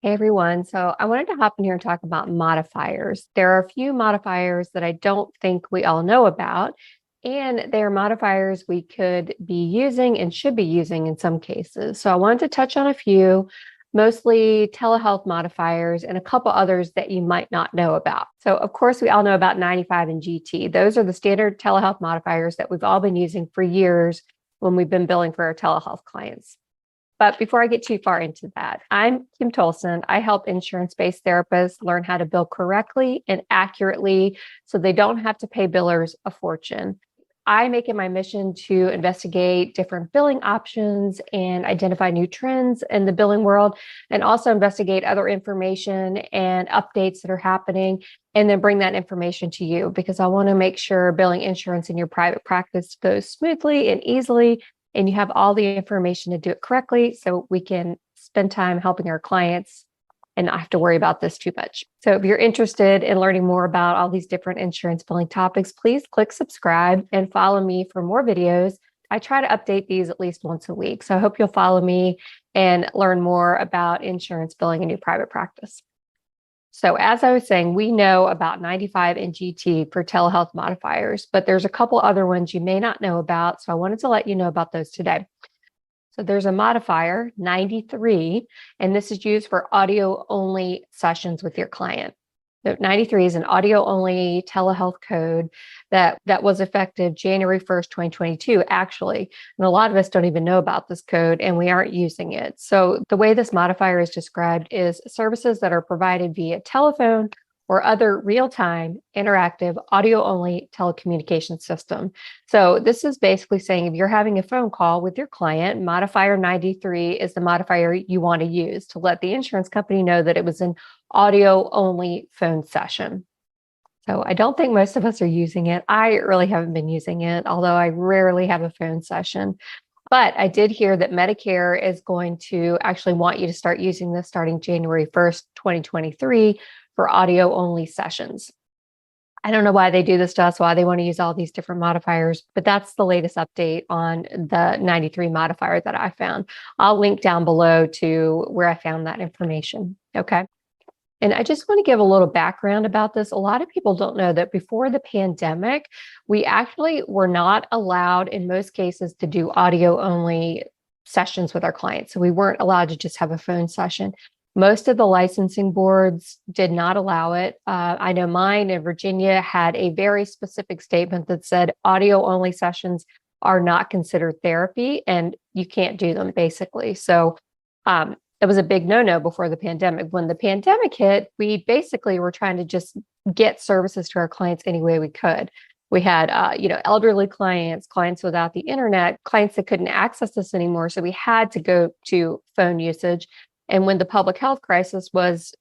Hey everyone. So I wanted to hop in here and talk about modifiers. There are a few modifiers that I don't think we all know about, and they're modifiers we could be using and should be using in some cases. So I wanted to touch on a few, mostly telehealth modifiers and a couple others that you might not know about. So of course, we all know about 95 and GT. Those are the standard telehealth modifiers that we've all been using for years when we've been billing for our telehealth clients. But before I get too far into that, I'm Kim Tolson. I help insurance-based therapists learn how to bill correctly and accurately so they don't have to pay billers a fortune. I make it my mission to investigate different billing options and identify new trends in the billing world, and also investigate other information and updates that are happening, and then bring that information to you because I want to make sure billing insurance in your private practice goes smoothly and easily and you have all the information to do it correctly so we can spend time helping our clients and not have to worry about this too much. So if you're interested in learning more about all these different insurance billing topics, please click subscribe and follow me for more videos. I try to update these at least once a week. So I hope you'll follow me and learn more about insurance billing in your private practice. So as I was saying, we know about 95 and GT for telehealth modifiers, but there's a couple other ones you may not know about. So I wanted to let you know about those today. So there's a modifier 93, and this is used for audio only sessions with your client. So 93 is an audio only telehealth code that was effective January 1st, 2022, actually. And a lot of us don't even know about this code and we aren't using it. So the way this modifier is described is services that are provided via telephone or other real-time interactive audio-only telecommunications system. So this is basically saying if you're having a phone call with your client, modifier 93 is the modifier you want to use to let the insurance company know that it was an audio-only phone session. So I don't think most of us are using it. I really haven't been using it, although I rarely have a phone session. But I did hear that Medicare is going to actually want you to start using this starting January 1st, 2023 for audio only sessions. I don't know why they do this to us, why they want to use all these different modifiers, but that's the latest update on the 93 modifier that I found. I'll link down below to where I found that information. Okay. And I just want to give a little background about this. A lot of people don't know that before the pandemic, we actually were not allowed in most cases to do audio only sessions with our clients. So we weren't allowed to just have a phone session. Most of the licensing boards did not allow it. I know mine in Virginia had a very specific statement that said audio only sessions are not considered therapy and you can't do them basically. So it was a big no-no before the pandemic. When the pandemic hit, we basically were trying to just get services to our clients any way we could. We had, elderly clients, clients without the internet, clients that couldn't access this anymore. So we had to go to phone usage. And when the public health crisis was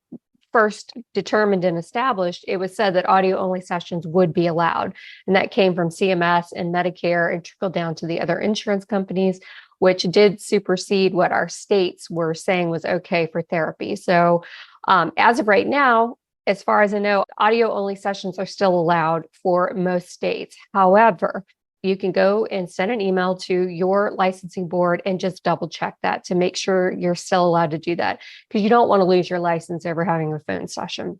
first determined and established, it was said that audio only sessions would be allowed. And that came from CMS and Medicare and trickled down to the other insurance companies, which did supersede what our states were saying was okay for therapy. So as of right now, as far as I know, audio only sessions are still allowed for most states. However, you can go and send an email to your licensing board and just double check that to make sure you're still allowed to do that because you don't want to lose your license over having a phone session.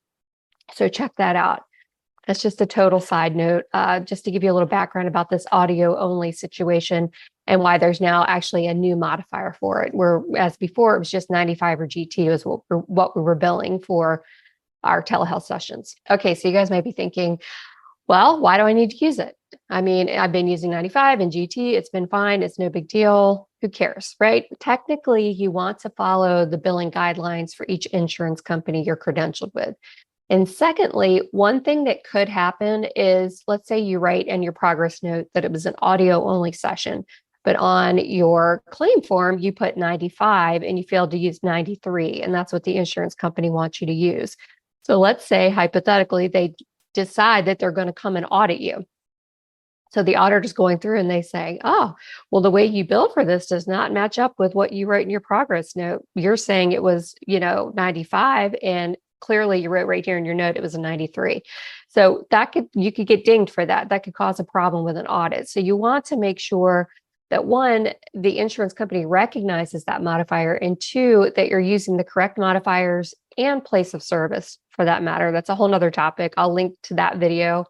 So check that out. That's just a total side note, just to give you a little background about this audio only situation and why there's now actually a new modifier for it. Whereas before it was just 95 or GT was what we were billing for our telehealth sessions. Okay, so you guys might be thinking, well, why do I need to use it? I mean, I've been using 95 and GT. It's been fine. It's no big deal. Who cares, right? Technically, you want to follow the billing guidelines for each insurance company you're credentialed with. And secondly, one thing that could happen is, let's say you write in your progress note that it was an audio only session, but on your claim form, you put 95 and you failed to use 93. And that's what the insurance company wants you to use. So let's say hypothetically, they decide that they're going to come and audit you. So the auditor's going through and they say, oh, well, the way you bill for this does not match up with what you wrote in your progress note. You're saying it was, 95 and clearly you wrote right here in your note, it was a 93. So you could get dinged for that. That could cause a problem with an audit. So you want to make sure that one, the insurance company recognizes that modifier, and two, that you're using the correct modifiers and place of service for that matter. That's a whole nother topic. I'll link to that video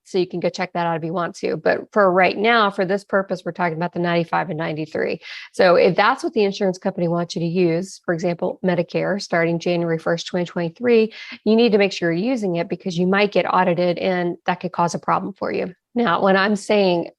so you can go check that out if you want to. But for right now, for this purpose, we're talking about the 95 and 93. So if that's what the insurance company wants you to use, for example, Medicare, starting January 1st, 2023, you need to make sure you're using it because you might get audited and that could cause a problem for you. Now, when I'm saying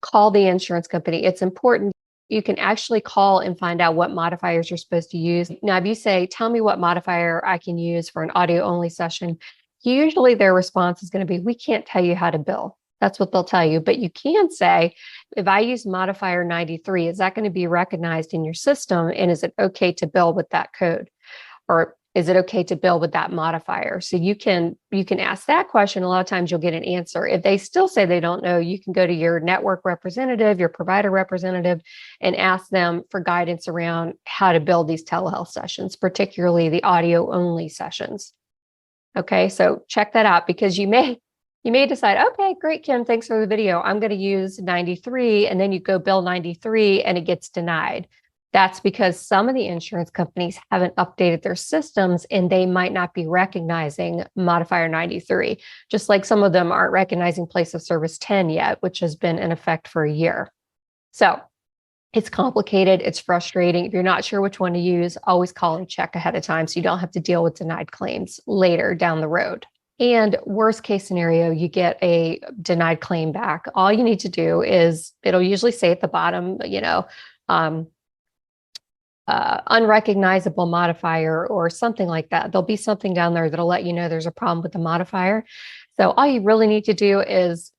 call the insurance company, it's important. You can actually call and find out what modifiers you're supposed to use. Now, if you say, tell me what modifier I can use for an audio only session, usually their response is going to be, we can't tell you how to bill. That's what they'll tell you. But you can say, if I use modifier 93, is that going to be recognized in your system? And is it okay to bill with that code? Or is it okay to bill with that modifier? So you can ask that question. A lot of times you'll get an answer. If they still say they don't know, you can go to your network representative, your provider representative, and ask them for guidance around how to build these telehealth sessions, particularly the audio only sessions. Okay, so check that out because you may decide, okay, great, Kim, thanks for the video. I'm going to use 93, and then you go bill 93 and it gets denied. That's because some of the insurance companies haven't updated their systems and they might not be recognizing modifier 93, just like some of them aren't recognizing place of service 10 yet, which has been in effect for a year. So it's complicated. It's frustrating. If you're not sure which one to use, always call and check ahead of time so you don't have to deal with denied claims later down the road. And worst case scenario, you get a denied claim back. All you need to do is, it'll usually say at the bottom, unrecognizable modifier or something like that. There'll be something down there that'll let you know there's a problem with the modifier. So all you really need to do is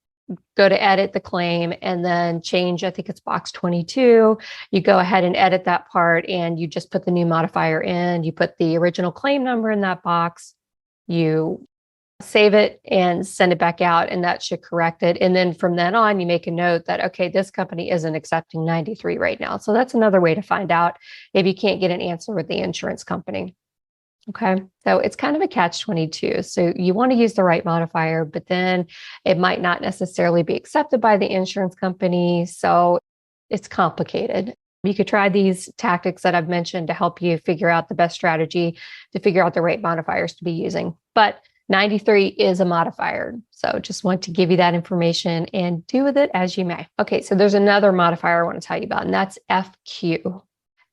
go to edit the claim and then change, I think it's box 22. You go ahead and edit that part and you just put the new modifier in. You put the original claim number in that box. You save it and send it back out, and that should correct it. And then from then on, you make a note that, okay, this company isn't accepting 93 right now. So that's another way to find out if you can't get an answer with the insurance company. Okay, so it's kind of a catch-22. So you want to use the right modifier, but then it might not necessarily be accepted by the insurance company. So it's complicated. You could try these tactics that I've mentioned to help you figure out the best strategy to figure out the right modifiers to be using. But 93 is a modifier. So just want to give you that information and do with it as you may. Okay, so there's another modifier I want to tell you about, and that's FQ.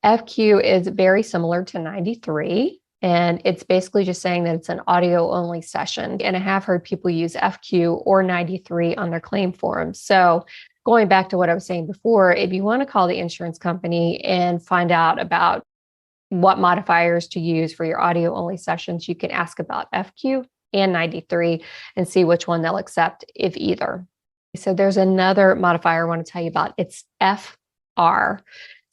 FQ is very similar to 93. And it's basically just saying that it's an audio only session. And I have heard people use FQ or 93 on their claim forms. So going back to what I was saying before, if you want to call the insurance company and find out about what modifiers to use for your audio only sessions, you can ask about FQ and 93 and see which one they'll accept, if either. So there's another modifier I want to tell you about. It's FR.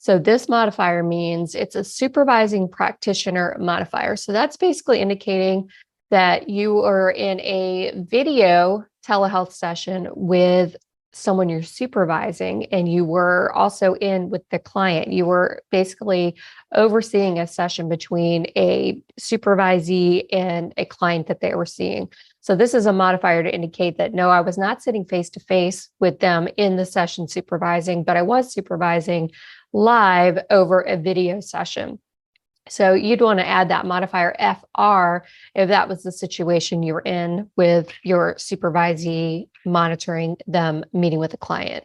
So this modifier means it's a supervising practitioner modifier. So that's basically indicating that you are in a video telehealth session with someone you're supervising, and you were also in with the client. You were basically overseeing a session between a supervisee and a client that they were seeing. So this is a modifier to indicate that, no, I was not sitting face to face with them in the session supervising, but I was supervising live over a video session. So you'd want to add that modifier FR if that was the situation you were in with your supervisee monitoring them meeting with a client.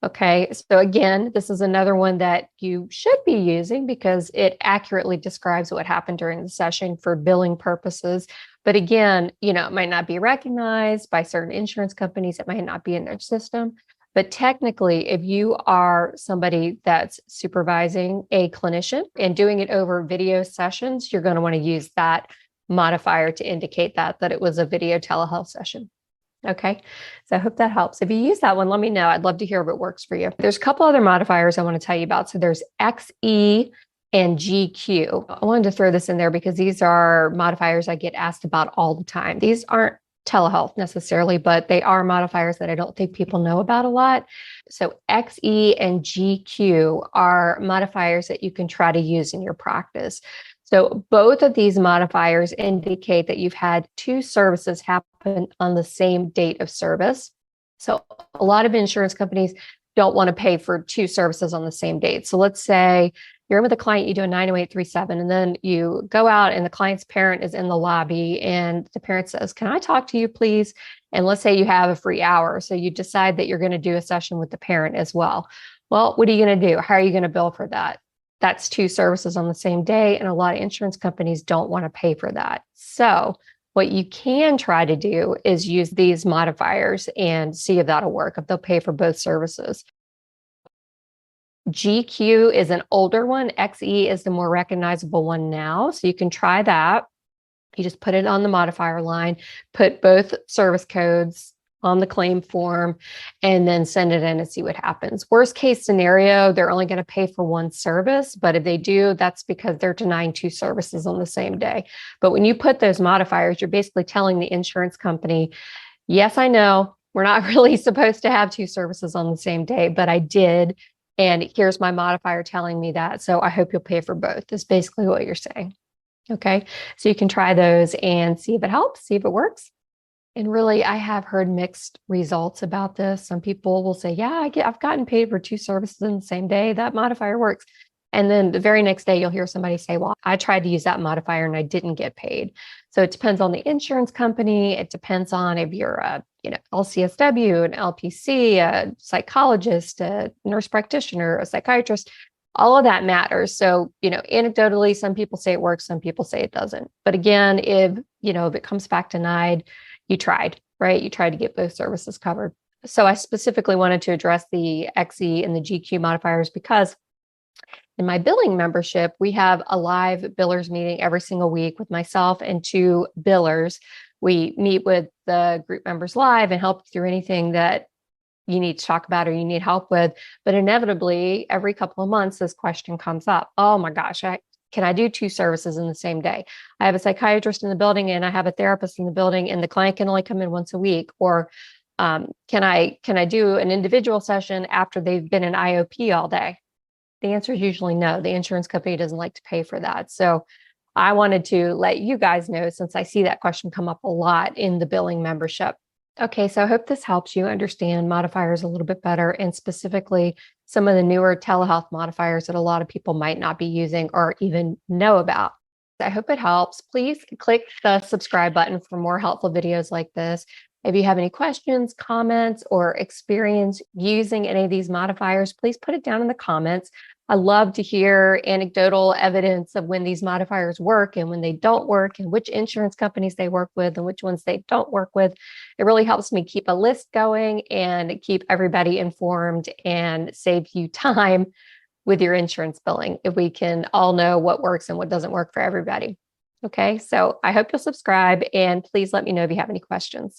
Okay, so again, this is another one that you should be using because it accurately describes what happened during the session for billing purposes. But again, it might not be recognized by certain insurance companies. It might not be in their system. But technically, if you are somebody that's supervising a clinician and doing it over video sessions, you're going to want to use that modifier to indicate that it was a video telehealth session. Okay, so I hope that helps. If you use that one, let me know. I'd love to hear if it works for you. There's a couple other modifiers I want to tell you about. So there's XE and GQ. I wanted to throw this in there because these are modifiers I get asked about all the time. These aren't telehealth necessarily, but they are modifiers that I don't think people know about a lot. So XE and GQ are modifiers that you can try to use in your practice. So both of these modifiers indicate that you've had two services happen on the same date of service. So a lot of insurance companies, don't want to pay for two services on the same date. So let's say you're in with a client, you do a 90837, and then you go out and the client's parent is in the lobby and the parent says, "Can I talk to you, please?" And let's say you have a free hour. So you decide that you're going to do a session with the parent as well. Well, what are you going to do? How are you going to bill for that? That's two services on the same day. And a lot of insurance companies don't want to pay for that. So what you can try to do is use these modifiers and see if that'll work, if they'll pay for both services. GQ is an older one. XE is the more recognizable one now. So you can try that. You just put it on the modifier line, put both service codes on the claim form, and then send it in and see what happens. Worst case scenario, they're only going to pay for one service. But if they do, that's because they're denying two services on the same day. But when you put those modifiers, you're basically telling the insurance company, yes, I know we're not really supposed to have two services on the same day, but I did. And here's my modifier telling me that. So I hope you'll pay for both. That's basically what you're saying. Okay. So you can try those and see if it helps, see if it works. And really, I have heard mixed results about this. Some people will say, yeah, I've gotten paid for two services in the same day. That modifier works. And then the very next day, you'll hear somebody say, well, I tried to use that modifier and I didn't get paid. So it depends on the insurance company. It depends on if you're a LCSW, an LPC, a psychologist, a nurse practitioner, a psychiatrist. All of that matters. So, anecdotally, some people say it works, some people say it doesn't. But again, if it comes back denied, you tried, right? You tried to get both services covered. So I specifically wanted to address the XE and the GQ modifiers because in my billing membership, we have a live billers meeting every single week with myself and two billers. We meet with the group members live and help through anything that you need to talk about or you need help with. But inevitably, every couple of months, this question comes up. Oh my gosh, can I do two services in the same day? I have a psychiatrist in the building and I have a therapist in the building and the client can only come in once a week. Or can I do an individual session after they've been in IOP all day? The answer is usually no. The insurance company doesn't like to pay for that. So I wanted to let you guys know, since I see that question come up a lot in the billing membership. Okay, so I hope this helps you understand modifiers a little bit better, and specifically some of the newer telehealth modifiers that a lot of people might not be using or even know about. I hope it helps. Please click the subscribe button for more helpful videos like this. If you have any questions, comments, or experience using any of these modifiers, please put it down in the comments. I love to hear anecdotal evidence of when these modifiers work and when they don't work, and which insurance companies they work with and which ones they don't work with. It really helps me keep a list going and keep everybody informed and save you time with your insurance billing if we can all know what works and what doesn't work for everybody. Okay, so I hope you'll subscribe and please let me know if you have any questions.